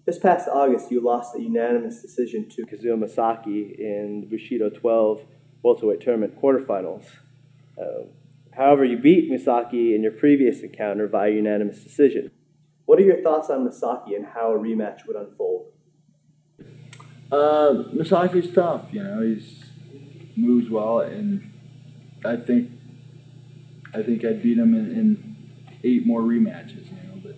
This past August, you lost a unanimous decision to Kazuo Masaki in the Bushido 12 welterweight tournament quarterfinals. However, you beat Masaki in your previous encounter via unanimous decision. What are your thoughts on Masaki and how a rematch would unfold? Masaki's tough, you know. He's moves well, and I think I'd beat him in 8 more rematches, you know. But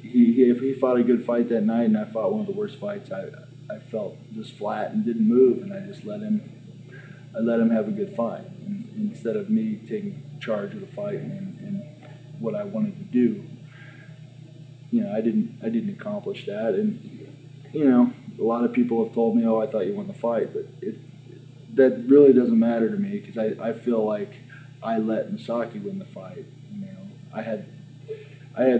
if he fought a good fight that night, and I fought one of the worst fights, I felt just flat and didn't move, and I just let him have a good fight, and instead of me taking charge of the fight and what I wanted to do. You know, I didn't accomplish that, and you know, a lot of people have told me, "Oh, I thought you won the fight," but that really doesn't matter to me because I feel like I let Masaki win the fight. You know, I had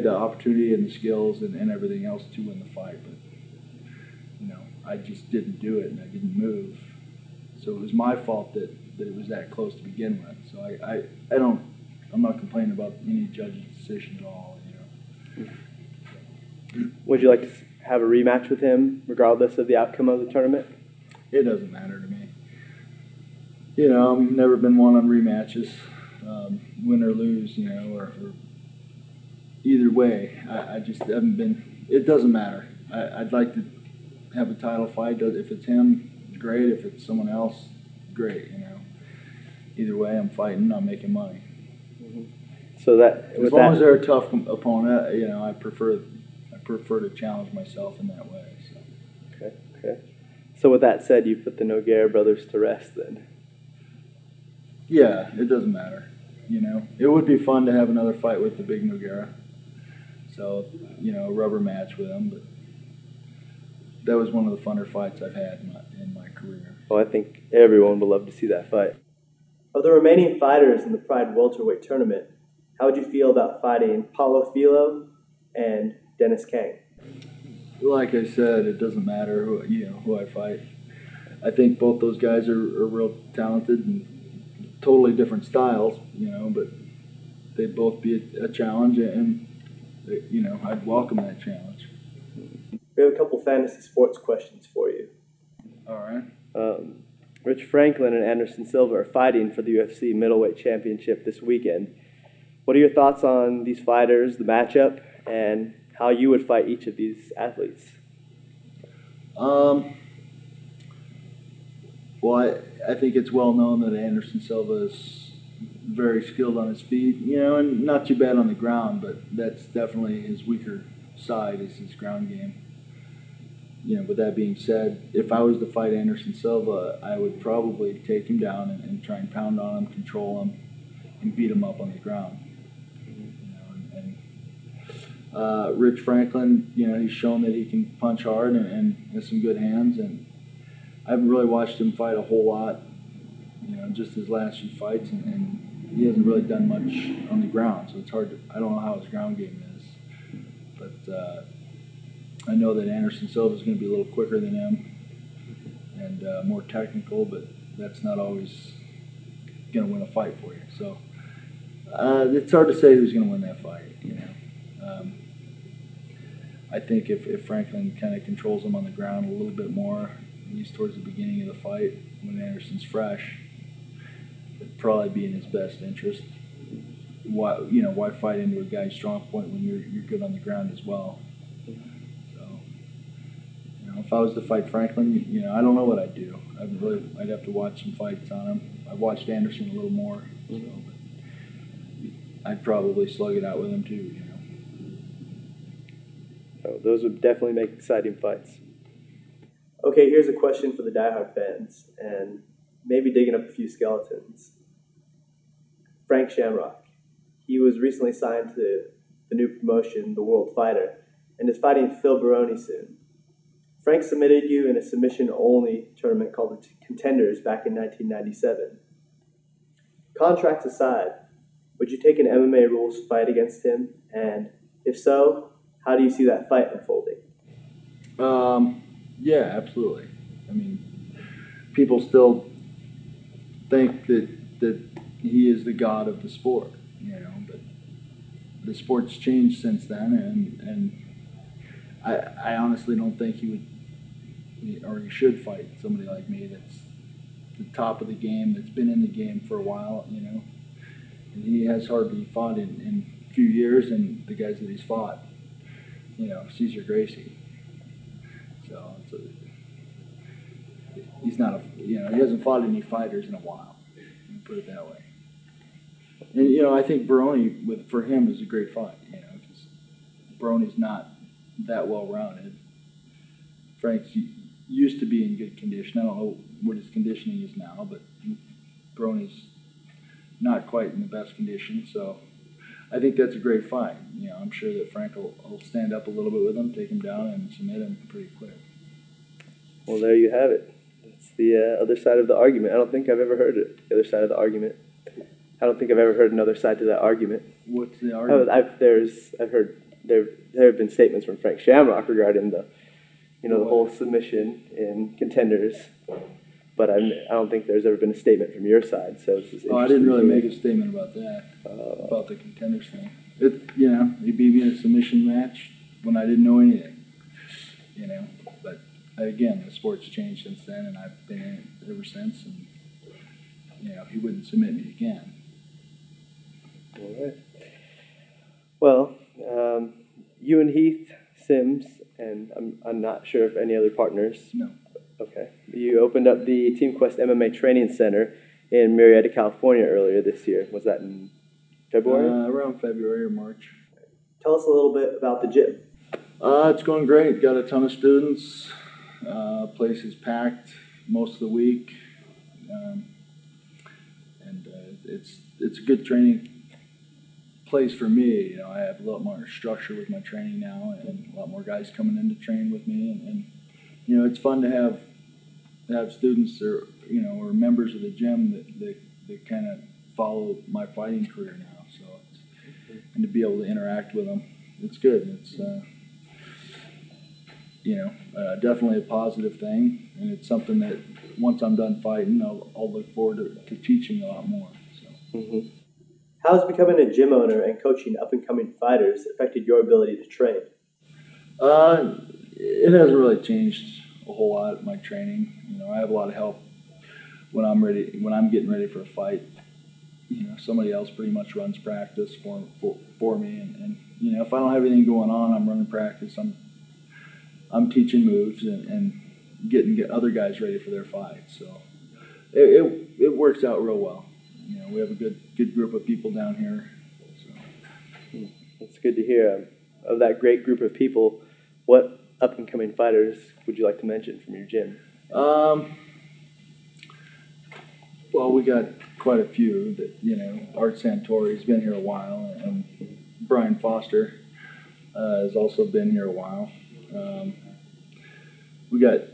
the opportunity and the skills and everything else to win the fight, but you know, I just didn't do it and I didn't move. So it was my fault that it was that close to begin with. So I'm not complaining about any judge's decision at all. You know. Would you like to have a rematch with him, regardless of the outcome of the tournament? It doesn't matter to me. You know, I've never been one on rematches, win or lose, you know, or either way. I just haven't been. It doesn't matter. I'd like to have a title fight. If it's him, great. If it's someone else, great. You know, either way, I'm fighting. I'm making money. Mm-hmm. So that as long as they're a tough opponent, you know, I prefer to challenge myself in that way. So. Okay. So with that said, you put the Nogueira brothers to rest then? Yeah, it doesn't matter. You know, it would be fun to have another fight with the big Nogueira. So, you know, a rubber match with him, but that was one of the funner fights I've had in my career. Well, I think everyone would love to see that fight. Of the remaining fighters in the Pride welterweight tournament, how would you feel about fighting Paulo Filho and Dennis Kang? Like I said, it doesn't matter who I fight. I think both those guys are real talented and totally different styles, you know, but they'd both be a challenge, and you know, I'd welcome that challenge. We have a couple fantasy sports questions for you. All right. Rich Franklin and Anderson Silva are fighting for the UFC middleweight championship this weekend. What are your thoughts on these fighters, the matchup, and how you would fight each of these athletes? Well, I think it's well known that Anderson Silva is very skilled on his feet, you know, and not too bad on the ground, but that's definitely his weaker side is his ground game. You know, with that being said, if I was to fight Anderson Silva, I would probably take him down and try and pound on him, control him, and beat him up on the ground. Rich Franklin, you know, he's shown that he can punch hard and has some good hands, and I haven't really watched him fight a whole lot, you know, just his last few fights, and he hasn't really done much on the ground, so it's hard to, I don't know how his ground game is, but I know that Anderson Silva is going to be a little quicker than him and more technical, but that's not always going to win a fight for you, so it's hard to say who's going to win that fight, you know. I think if Franklin kind of controls him on the ground a little bit more, at least towards the beginning of the fight, when Anderson's fresh, it'd probably be in his best interest. Why fight into a guy's strong point when you're good on the ground as well? So, you know, if I was to fight Franklin, you know, I don't know what I'd do. I'd have to watch some fights on him. I've watched Anderson a little more, so but I'd probably slug it out with him too. You know. Oh, those would definitely make exciting fights. Okay, here's a question for the diehard fans, and maybe digging up a few skeletons. Frank Shamrock. He was recently signed to the new promotion, the World Fighter, and is fighting Phil Baroni soon. Frank submitted you in a submission-only tournament called the Contenders back in 1997. Contracts aside, would you take an MMA rules fight against him? And if so, how do you see that fight unfolding? Yeah, absolutely. I mean, people still think that he is the god of the sport, you know, but the sport's changed since then, and I honestly don't think he would, or he should fight somebody like me that's the top of the game, that's been in the game for a while, you know. And he has hardly fought in a few years, and the guys that he's fought, you know, Cesar Gracie. So he's not he hasn't fought any fighters in a while. Let me put it that way. And you know, I think Baroni for him is a great fight. You know, because Baroni's not that well rounded. Frank's used to be in good condition. I don't know what his conditioning is now, but Baroni's not quite in the best condition. So I think that's a great fight. You know, I'm sure that Frank will stand up a little bit with him, take him down, and submit him pretty quick. Well, there you have it. That's the other side of the argument. I don't think I've ever heard it, the other side of the argument. I don't think I've ever heard another side to that argument. What's the argument? I've heard there have been statements from Frank Shamrock regarding the whole submission in Contenders, but I don't think there's ever been a statement from your side. So it's just I didn't really make a statement about that, about the Contenders thing. He beat me in a submission match when I didn't know anything, you know. But again, the sport's changed since then, and I've been in it ever since, and you know, he wouldn't submit me again. All right. Well, you and Heath Simms, and I'm not sure if any other partners. No. Okay. You opened up the Team Quest MMA Training Center in Marietta, California earlier this year. Was that in February? Around February or March. Tell us a little bit about the gym. It's going great. Got a ton of students. Place is packed most of the week. It's a good training place for me. You know, I have a lot more structure with my training now, and a lot more guys coming in to train with me, and you know, it's fun to have students or members of the gym that kind of follow my fighting career now. So and to be able to interact with them, it's good. It's definitely a positive thing, and it's something that once I'm done fighting, I'll look forward to teaching a lot more. So. Mm-hmm. How has becoming a gym owner and coaching up-and-coming fighters affected your ability to train? It hasn't really changed a whole lot in my training. You know, I have a lot of help when I'm getting ready for a fight. You know, somebody else pretty much runs practice for me, and you know, if I don't have anything going on, I'm running practice. I'm teaching moves and getting other guys ready for their fights. So it works out real well. You know, we have a good group of people down here. So. That's good to hear. Of that great group of people, what up-and-coming fighters would you like to mention from your gym? Well, we got quite a few. Art Santori's been here a while, and Brian Foster has also been here a while. We got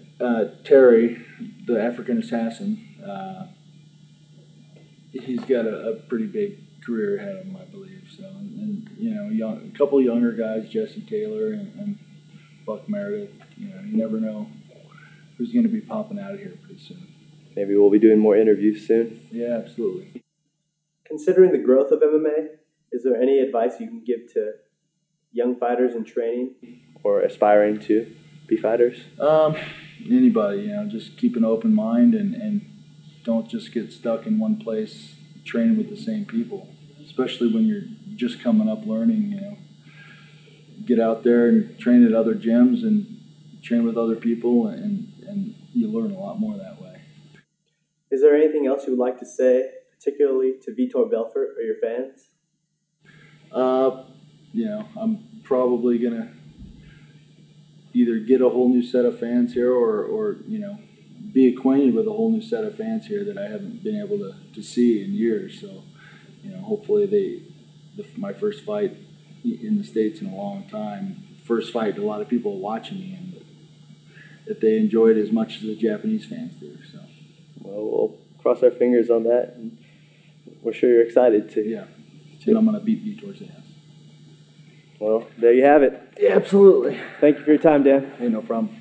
Terry, the African Assassin. He's got a pretty big career ahead of him, I believe. So, and you know, a couple younger guys, Jesse Taylor and Buck Meredith. You know, you never know who's going to be popping out of here pretty soon. Maybe we'll be doing more interviews soon. Yeah, absolutely. Considering the growth of MMA, is there any advice you can give to young fighters in training or aspiring to be fighters? Anybody, you know, just keep an open mind and don't just get stuck in one place training with the same people, especially when you're just coming up learning. You know, get out there and train at other gyms and train with other people, and you learn a lot more that way. Is there anything else you would like to say, particularly to Vitor Belfort or your fans? You know, I'm probably gonna either get a whole new set of fans here, or you know, be acquainted with a whole new set of fans here that I haven't been able to see in years. So, you know, hopefully my first fight in the States in a long time, first fight a lot of people watching me, and that they enjoy it as much as the Japanese fans do. So, well, we'll cross our fingers on that, and we're sure you're excited to. Yeah, and I'm gonna beat Vitor's ass. Well, there you have it. Yeah, absolutely. Thank you for your time, Dan. Hey, no problem.